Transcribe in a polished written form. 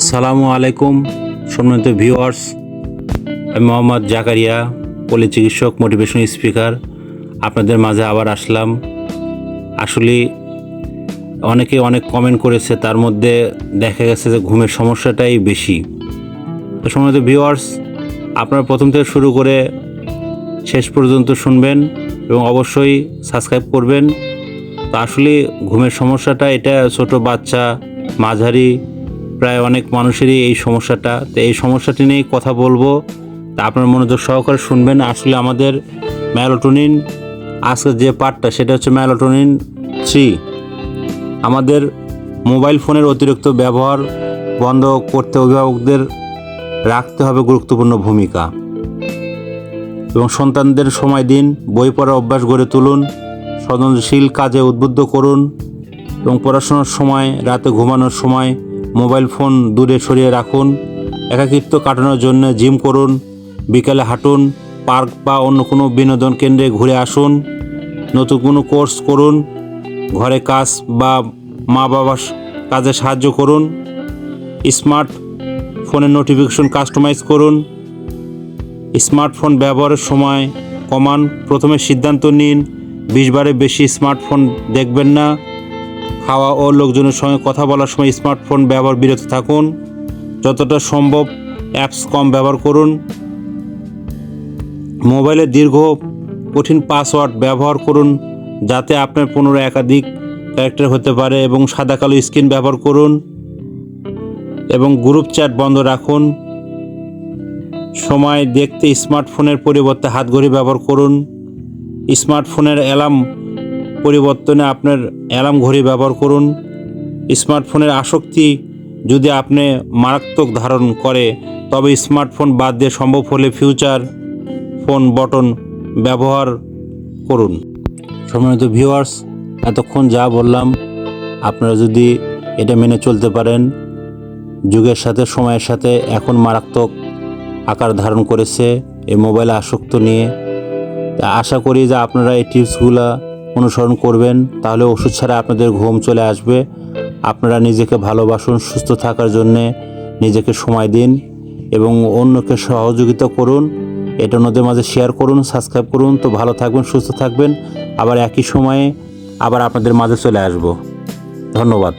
আসসালামু আলাইকুম সম্মানিত ভিউয়ার্স, আমি মোহাম্মদ জাকারিয়া, পল্লী চিকিৎসক, মোটিভেশন স্পিকার। আপনাদের মাঝে আবার আসলাম। আসলে অনেকে অনেক কমেন্ট করেছে, তার মধ্যে দেখা গেছে যে ঘুমের সমস্যাটাই বেশি। তো সম্মানিত ভিউয়ার্স, আপনারা প্রথম থেকে শুরু করে শেষ পর্যন্ত শুনবেন এবং অবশ্যই সাবস্ক্রাইব করবেন। তো আসলে ঘুমের সমস্যাটা এটা ছোট বাচ্চা, মাঝারি, প্রায় অনেক মানুষেরই এই সমস্যাটা। তো এই সমস্যাটি নিয়ে কথা বলবো, তা আপনার মনোযোগ সহকারে শুনবেন। আসলে আমাদের মেলাটোনিন, আজকের যে পার্টটা সেটা হচ্ছে মেলাটোনিন 3। আমাদের মোবাইল ফোনের অতিরিক্ত ব্যবহার বন্ধ করতে অভিভাবকদের রাখতে হবে গুরুত্বপূর্ণ ভূমিকা, এবং সন্তানদের সময় দিন, বই পড়ার অভ্যাস গড়ে তুলুন, সৃজনশীল কাজে উদ্বুদ্ধ করুন, এবং পড়াশোনার সময়, রাতে ঘুমানোর সময় মোবাইল ফোন দূরে সরিয়ে রাখুন। একাকিত্ব কাটানোর জন্য জিম করুন, বিকালে হাঁটুন, পার্ক বা অন্য কোনো বিনোদন কেন্দ্রে ঘুরে আসুন, নতুন কোনো কোর্স করুন, ঘরে কাজ বা মা বাবার কাজে সাহায্য করুন, স্মার্ট ফোনের নোটিফিকেশন কাস্টমাইজ করুন, স্মার্টফোন ব্যবহারের সময় কমান। প্রথমে সিদ্ধান্ত নিন 20 বারের বেশি স্মার্টফোন দেখবেন না। খাওয়া ও লোকজনের সঙ্গে কথা বলার সময় স্মার্টফোন ব্যবহার বিরত থাকুন। যতটা সম্ভব অ্যাপস কম ব্যবহার করুন। মোবাইলে দীর্ঘ কঠিন পাসওয়ার্ড ব্যবহার করুন, যাতে আপনার পুনরায় একাধিক ক্যারেক্টার হতে পারে, এবং সাদা কালো স্ক্রিন ব্যবহার করুন, এবং গ্রুপ চ্যাট বন্ধ রাখুন। সময় দেখতে স্মার্টফোনের পরিবর্তে হাতঘড়ি ব্যবহার করুন। স্মার্টফোনের অ্যালার্ম পরিবর্তনে আপনার অ্যালার্ম ঘড়ি ব্যবহার করুন। স্মার্টফোনের আসক্তি যদি আপনি মারাত্মক ধারণ করে, তবে স্মার্টফোন বাদ দিয়ে সম্ভব হলে ফিউচার ফোন বটন ব্যবহার করুন। সম্মানিত ভিউয়ার্স, এতক্ষণ যা বললাম, আপনারা যদি এটা মেনে চলতে পারেন, যুগের সাথে সময়ের সাথে এখন মারাত্মক আকার ধারণ করেছে এই মোবাইলে আসক্ত নিয়ে। আশা করি যে আপনারা এই টিপসগুলো অনুসরণ করবেন, তাহলে ওষুধ ছাড়া আপনাদের ঘুম চলে আসবে। আপনারা নিজেকে ভালোবাসুন, সুস্থ থাকার জন্যে নিজেকে সময় দিন এবং অন্যকে সহযোগিতা করুন। এটা অন্যদের মাঝে শেয়ার করুন, সাবস্ক্রাইব করুন। তো ভালো থাকবেন, সুস্থ থাকবেন। আবার একই সময়ে আবার আপনাদের মাঝে চলে আসব। ধন্যবাদ।